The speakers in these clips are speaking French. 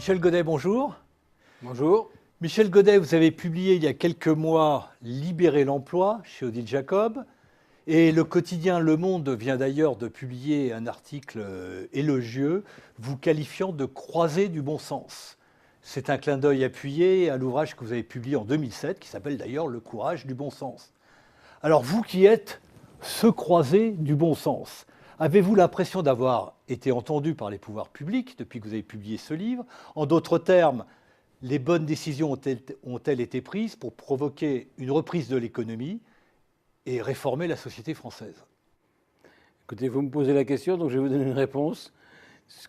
Michel Godet, bonjour. Bonjour. Michel Godet, vous avez publié il y a quelques mois Libérer l'emploi chez Odile Jacob. Et le quotidien Le Monde vient d'ailleurs de publier un article élogieux vous qualifiant de croisé du bon sens. C'est un clin d'œil appuyé à l'ouvrage que vous avez publié en 2007, qui s'appelle d'ailleurs Le courage du bon sens. Alors vous qui êtes ce croisé du bon sens, avez-vous l'impression d'avoir été entendu par les pouvoirs publics depuis que vous avez publié ce livre? En d'autres termes, les bonnes décisions ont-elles été prises pour provoquer une reprise de l'économie et réformer la société française? Écoutez, vous me posez la question, donc je vais vous donner une réponse.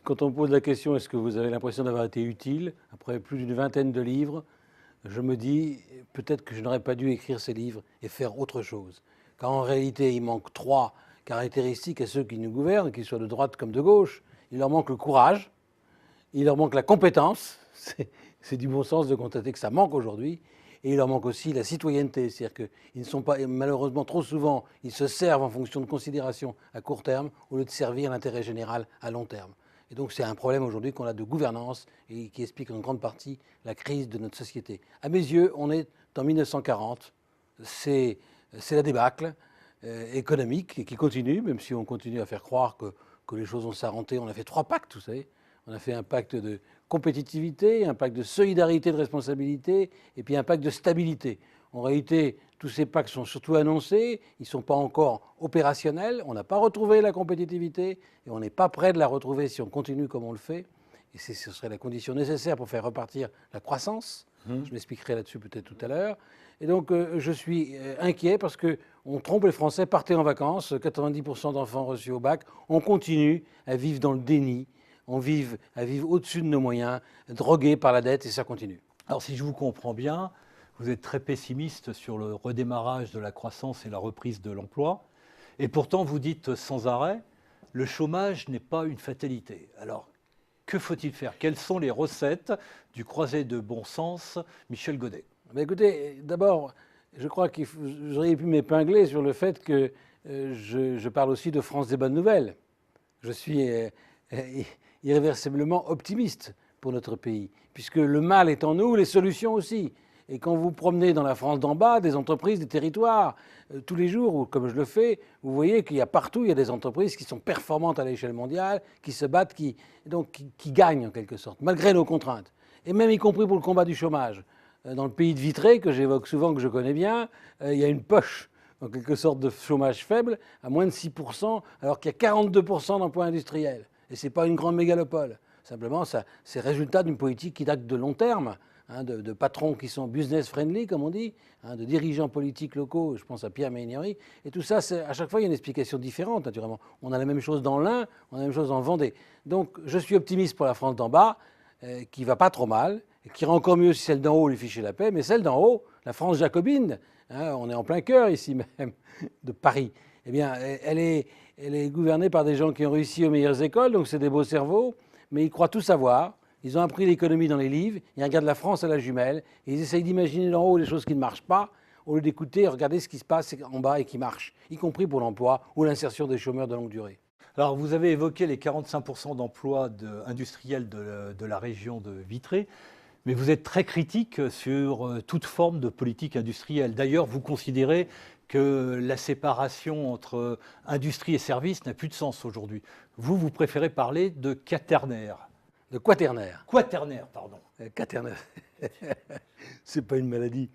Quand on me pose la question, est-ce que vous avez l'impression d'avoir été utile, après plus d'une vingtaine de livres, je me dis peut-être que je n'aurais pas dû écrire ces livres et faire autre chose. Car en réalité, il manque trois caractéristiques à ceux qui nous gouvernent, qu'ils soient de droite comme de gauche. Il leur manque le courage, il leur manque la compétence, c'est du bon sens de constater que ça manque aujourd'hui, et il leur manque aussi la citoyenneté, c'est-à-dire qu'ils ne sont pas, malheureusement trop souvent, ils se servent en fonction de considérations à court terme au lieu de servir l'intérêt général à long terme. Et donc c'est un problème aujourd'hui qu'on a de gouvernance et qui explique en grande partie la crise de notre société. À mes yeux, on est en 1940, c'est la débâcle économique et qui continue, même si on continue à faire croire que les choses ont s'arrêté. On a fait 3 pactes, vous savez. On a fait un pacte de compétitivité, un pacte de solidarité, de responsabilité, et puis un pacte de stabilité. En réalité, tous ces pactes sont surtout annoncés, ils ne sont pas encore opérationnels, on n'a pas retrouvé la compétitivité, et on n'est pas prêt de la retrouver si on continue comme on le fait. Et ce serait la condition nécessaire pour faire repartir la croissance. Je m'expliquerai là-dessus peut-être tout à l'heure. Et donc, je suis inquiet parce qu'on trompe les Français, partez en vacances, 90% d'enfants reçus au bac, on continue à vivre dans le déni, on vive à vivre au-dessus de nos moyens, drogués par la dette, et ça continue. Alors si je vous comprends bien, vous êtes très pessimiste sur le redémarrage de la croissance et la reprise de l'emploi. Et pourtant, vous dites sans arrêt, le chômage n'est pas une fatalité. Alors, que faut-il faire? Quelles sont les recettes du croisé de bon sens, Michel Godet? Mais écoutez, d'abord, je crois que vous auriez pu m'épingler sur le fait que je parle aussi de France des bonnes nouvelles. Je suis irréversiblement optimiste pour notre pays, puisque le mal est en nous, les solutions aussi. Et quand vous promenez dans la France d'en bas, des entreprises, des territoires, tous les jours, ou comme je le fais, vous voyez qu'il y a partout, il y a des entreprises qui sont performantes à l'échelle mondiale, qui se battent, qui gagnent en quelque sorte, malgré nos contraintes. Et même y compris pour le combat du chômage. Dans le pays de Vitré, que j'évoque souvent, que je connais bien, il y a une poche, en quelque sorte, de chômage faible, à moins de 6%, alors qu'il y a 42% d'emplois industriels. Et ce n'est pas une grande mégalopole. Simplement, c'est résultat d'une politique qui date de long terme, de patrons qui sont business-friendly, comme on dit, de dirigeants politiques locaux, je pense à Pierre Méhaignerie. Et tout ça, à chaque fois, il y a une explication différente, naturellement. On a la même chose dans l'Ain, on a la même chose en Vendée. Donc, je suis optimiste pour la France d'en bas, qui ne va pas trop mal, et qui ira encore mieux si celle d'en haut lui fichait la paix. Mais celle d'en haut, la France jacobine, on est en plein cœur ici même, de Paris, eh bien, elle est gouvernée par des gens qui ont réussi aux meilleures écoles, donc c'est des beaux cerveaux, mais ils croient tout savoir. Ils ont appris l'économie dans les livres, ils regardent la France à la jumelle, et ils essayent d'imaginer d'en haut les choses qui ne marchent pas, au lieu d'écouter et regarder ce qui se passe en bas et qui marche, y compris pour l'emploi ou l'insertion des chômeurs de longue durée. Alors, vous avez évoqué les 45% d'emplois industriels de la région de Vitré, mais vous êtes très critique sur toute forme de politique industrielle. D'ailleurs, vous considérez que la séparation entre industrie et services n'a plus de sens aujourd'hui. Vous préférez parler de quaternaire. De quaternaire. Quaternaire, pardon. Quaternaire. C'est pas une maladie.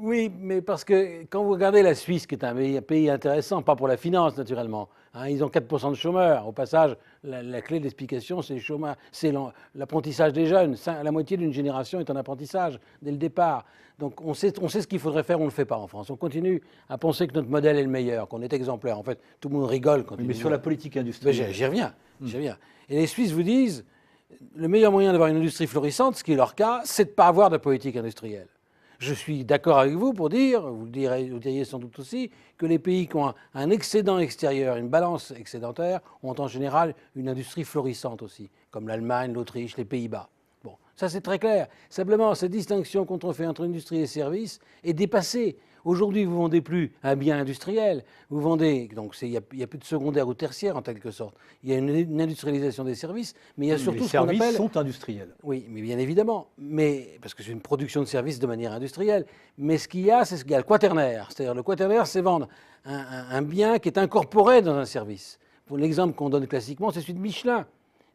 Oui, mais parce que quand vous regardez la Suisse, qui est un pays intéressant, pas pour la finance naturellement, ils ont 4% de chômeurs. Au passage, la clé de l'explication, c'est l'apprentissage des jeunes. La moitié d'une génération est en apprentissage dès le départ. Donc on sait ce qu'il faudrait faire, on ne le fait pas en France. On continue à penser que notre modèle est le meilleur, qu'on est exemplaire. En fait, tout le monde rigole quand Mais sur la politique industrielle. J'y reviens. Et les Suisses vous disent, le meilleur moyen d'avoir une industrie florissante, ce qui est leur cas, c'est de ne pas avoir de politique industrielle. Je suis d'accord avec vous pour dire, vous diriez sans doute aussi, que les pays qui ont un excédent extérieur, une balance excédentaire, ont en général une industrie florissante aussi, comme l'Allemagne, l'Autriche, les Pays-Bas. Bon, ça c'est très clair. Simplement, cette distinction qu'on fait entre industrie et service est dépassée. Aujourd'hui, vous ne vendez plus un bien industriel, vous vendez, donc il n'y a plus de secondaire ou tertiaire en quelque sorte. Il y a une industrialisation des services, mais il y a surtout ce qu'on appelle... Les services sont industriels. Oui, mais bien évidemment, parce que c'est une production de services de manière industrielle. Mais ce qu'il y a, c'est ce qu'il y a le quaternaire. C'est-à-dire le quaternaire, c'est vendre un bien qui est incorporé dans un service. Pour l'exemple qu'on donne classiquement, c'est celui de Michelin.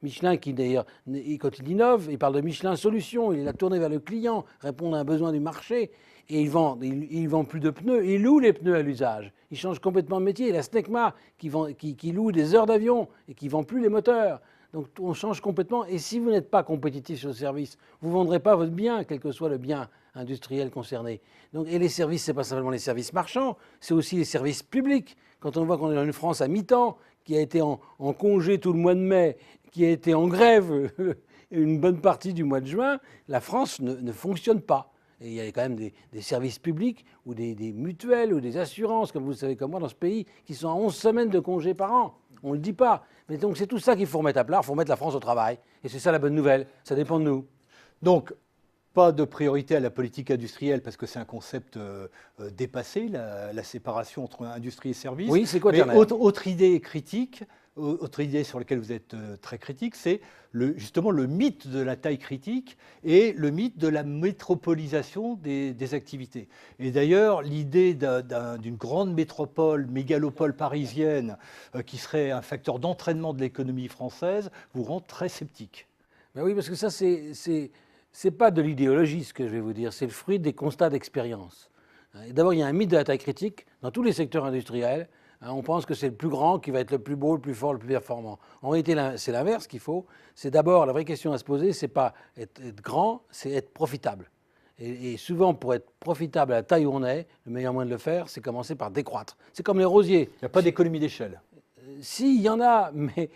Michelin qui d'ailleurs, quand il innove, il parle de Michelin Solutions, il a tourné vers le client, répondre à un besoin du marché, et il vend plus de pneus, il loue les pneus à l'usage. Il change complètement de métier. Il a Snecma qui loue des heures d'avion et qui ne vend plus les moteurs. Donc on change complètement. Et si vous n'êtes pas compétitif sur le service, vous ne vendrez pas votre bien, quel que soit le bien industriel concerné. Donc, et les services, ce n'est pas simplement les services marchands, c'est aussi les services publics. Quand on voit qu'on est dans une France à mi-temps, qui a été en congé tout le mois de mai, qui a été en grève une bonne partie du mois de juin, la France ne fonctionne pas. Et il y a quand même des services publics ou des mutuelles ou des assurances, comme vous le savez comme moi, dans ce pays, qui sont à 11 semaines de congés par an. On ne le dit pas. Mais donc c'est tout ça qu'il faut remettre à plat, il faut remettre la France au travail. Et c'est ça la bonne nouvelle, ça dépend de nous. Donc, pas de priorité à la politique industrielle parce que c'est un concept dépassé, la séparation entre industrie et service. Oui, c'est quoi Mais autre idée critique, autre idée sur laquelle vous êtes très critique, c'est justement le mythe de la taille critique et le mythe de la métropolisation des activités. Et d'ailleurs, l'idée d'une grande métropole, mégalopole parisienne, qui serait un facteur d'entraînement de l'économie française, vous rend très sceptique. Ben oui, parce que ça, c'est pas de l'idéologie, ce que je vais vous dire, c'est le fruit des constats d'expérience. D'abord, il y a un mythe de la taille critique dans tous les secteurs industriels. On pense que c'est le plus grand qui va être le plus beau, le plus fort, le plus performant. En réalité, c'est l'inverse qu'il faut. C'est d'abord, la vraie question à se poser, c'est pas être grand, c'est être profitable. Et souvent, pour être profitable à la taille où on est, le meilleur moyen de le faire, c'est commencer par décroître. C'est comme les rosiers. Il n'y a pas d'économie d'échelle. Si, il y en a, mais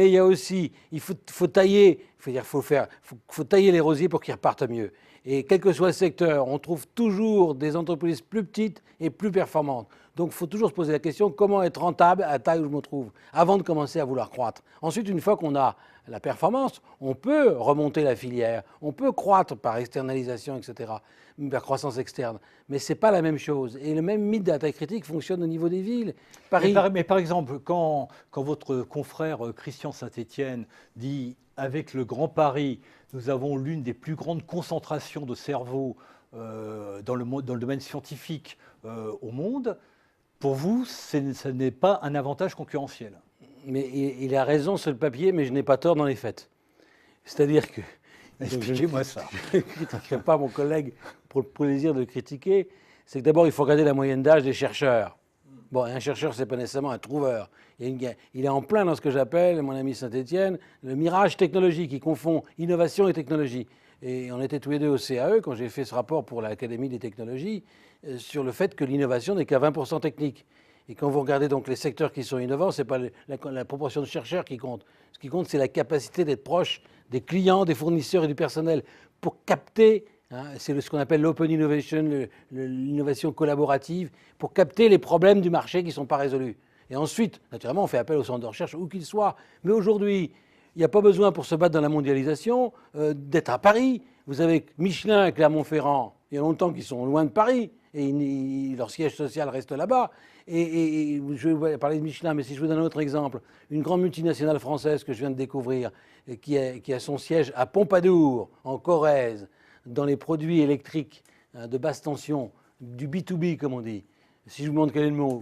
il y a aussi, il faut tailler, faut tailler les rosiers pour qu'ils repartent mieux. Et quel que soit le secteur, on trouve toujours des entreprises plus petites et plus performantes. Donc il faut toujours se poser la question, comment être rentable à la taille où je me trouve, avant de commencer à vouloir croître. Ensuite, une fois qu'on a la performance, on peut remonter la filière, on peut croître par externalisation, etc., par croissance externe. Mais ce n'est pas la même chose. Et le même mythe de la taille critique fonctionne au niveau des villes. Paris... Mais par exemple, quand votre confrère Christian Saint-Étienne dit « Avec le Grand Paris, nous avons l'une des plus grandes concentrations de cerveaux dans le domaine scientifique au monde », pour vous, ce n'est pas un avantage concurrentiel. Mais il a raison sur le papier, mais je n'ai pas tort dans les faits. C'est-à-dire que... Expliquez-moi ça. Je ne critiquerai pas mon collègue pour le plaisir de le critiquer. C'est que d'abord, il faut regarder la moyenne d'âge des chercheurs. Bon, un chercheur, ce n'est pas nécessairement un trouveur. Il est en plein dans ce que j'appelle, mon ami Saint-Étienne, le mirage technologique. Il confond innovation et technologie. Et on était tous les deux au CAE quand j'ai fait ce rapport pour l'Académie des technologies sur le fait que l'innovation n'est qu'à 20% technique. Et quand vous regardez donc les secteurs qui sont innovants, ce n'est pas la proportion de chercheurs qui compte. Ce qui compte, c'est la capacité d'être proche des clients, des fournisseurs et du personnel pour capter, c'est ce qu'on appelle l'open innovation, l'innovation collaborative, pour capter les problèmes du marché qui ne sont pas résolus. Et ensuite, naturellement, on fait appel aux centres de recherche où qu'ils soient. Mais aujourd'hui, il n'y a pas besoin pour se battre dans la mondialisation d'être à Paris. Vous avez Michelin et Clermont-Ferrand, il y a longtemps qu'ils sont loin de Paris et leur siège social reste là-bas. Et je vais parler de Michelin, mais si je vous donne un autre exemple, une grande multinationale française que je viens de découvrir, qui a son siège à Pompadour, en Corrèze, dans les produits électriques de basse tension, du B2B comme on dit. Si je vous demande quel est le nom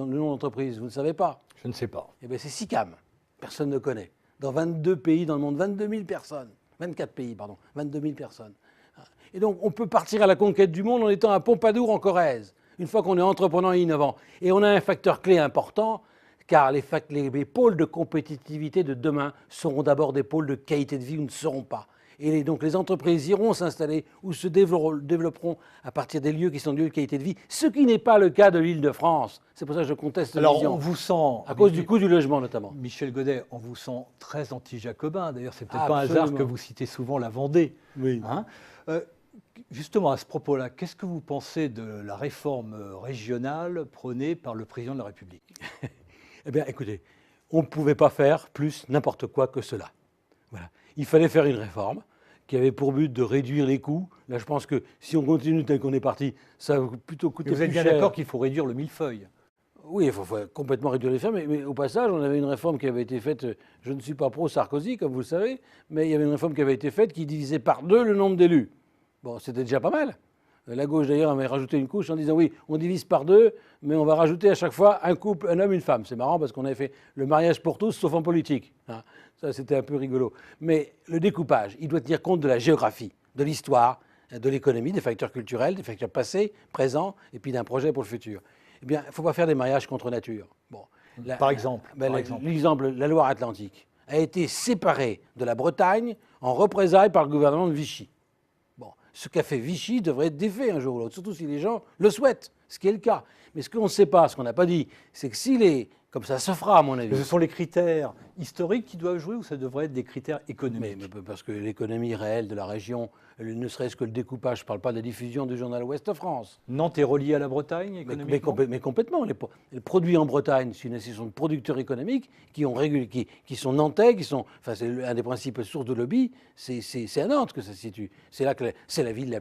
de l'entreprise, vous ne savez pas. Je ne sais pas. Eh bien c'est SICAM, personne ne connaît. Dans 22 pays dans le monde, 22 000 personnes, 24 pays, pardon, 22 000 personnes. Et donc on peut partir à la conquête du monde en étant à Pompadour en Corrèze, une fois qu'on est entreprenant et innovant. Et on a un facteur clé important, car les pôles de compétitivité de demain seront d'abord des pôles de qualité de vie ou ne seront pas. Et donc les entreprises iront s'installer ou se développeront à partir des lieux qui sont des lieux de qualité de vie, ce qui n'est pas le cas de l'Île-de-France. C'est pour ça que je conteste cette vision. Alors on vous sent... À cause du coût du logement notamment. Michel Godet, on vous sent très anti-jacobin. D'ailleurs, c'est peut-être pas un hasard que vous citez souvent la Vendée. Oui. Justement, à ce propos-là, qu'est-ce que vous pensez de la réforme régionale prônée par le président de la République? Eh bien, écoutez, on ne pouvait pas faire plus n'importe quoi que cela. Voilà. Il fallait faire une réforme qui avait pour but de réduire les coûts. Là, je pense que si on continue tel qu'on est parti, ça va plutôt coûter plus cher. Vous êtes bien d'accord qu'il faut réduire le millefeuille? Oui, il faut complètement réduire les fermes, mais au passage, on avait une réforme qui avait été faite, je ne suis pas pro-Sarkozy, comme vous le savez, mais il y avait une réforme qui avait été faite qui divisait par 2 le nombre d'élus. Bon, c'était déjà pas mal. La gauche, d'ailleurs, avait rajouté une couche en disant, oui, on divise par 2, mais on va rajouter à chaque fois un couple, un homme, une femme. C'est marrant parce qu'on avait fait le mariage pour tous, sauf en politique. Hein. Ça, c'était un peu rigolo. Mais le découpage, il doit tenir compte de la géographie, de l'histoire, de l'économie, des facteurs culturels, des facteurs passés, présents, et puis d'un projet pour le futur. Eh bien, il ne faut pas faire des mariages contre nature. Bon, par exemple, l'exemple, la Loire-Atlantique a été séparée de la Bretagne en représailles par le gouvernement de Vichy. Bon, ce qu'a fait Vichy devrait être défait un jour ou l'autre, surtout si les gens le souhaitent, ce qui est le cas. Mais ce qu'on ne sait pas, ce qu'on n'a pas dit, c'est que s'il est, comme ça se fera à mon avis. Ce sont les critères historiques qui doivent jouer ou ça devrait être des critères économiques? Mais parce que l'économie réelle de la région, ne serait-ce que le découpage, je ne parle pas de la diffusion du journal Ouest France. Nantes est relié à la Bretagne économiquement? Mais complètement. Les produits en Bretagne, ce sont des producteurs économiques qui sont nantais, enfin, c'est un des principes sources de lobby, c'est à Nantes que ça se situe. C'est là que c'est la ville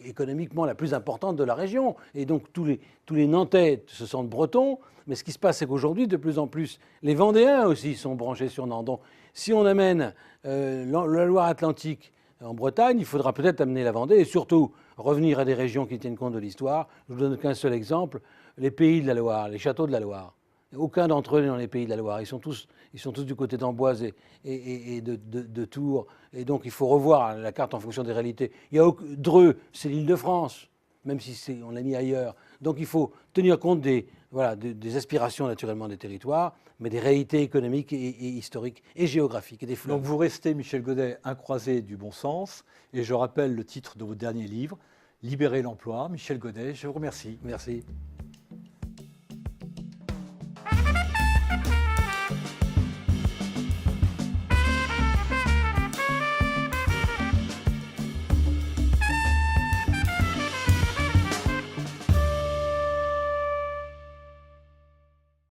économiquement la plus importante de la région. Et donc tous les Nantais se sentent bretons. Mais ce qui se passe, c'est qu'aujourd'hui, de plus en plus, les Vendéens aussi sont branchés sur Nantes. Donc, si on amène la Loire-Atlantique en Bretagne, il faudra peut-être amener la Vendée et surtout revenir à des régions qui tiennent compte de l'histoire. Je ne vous donne qu'un seul exemple, les pays de la Loire, les châteaux de la Loire. Aucun d'entre eux n'est dans les pays de la Loire. Ils sont tous du côté d'Amboise et de Tours. Et donc, il faut revoir la carte en fonction des réalités. Il y a Dreux, c'est l'Île-de-France, même si on l'a mis ailleurs. Donc, il faut tenir compte des aspirations naturellement des territoires, mais des réalités économiques et historiques et géographiques et des fleuves. Donc vous restez, Michel Godet, un croisé du bon sens. Et je rappelle le titre de votre dernier livre, Libérer l'emploi. Michel Godet, je vous remercie. Merci.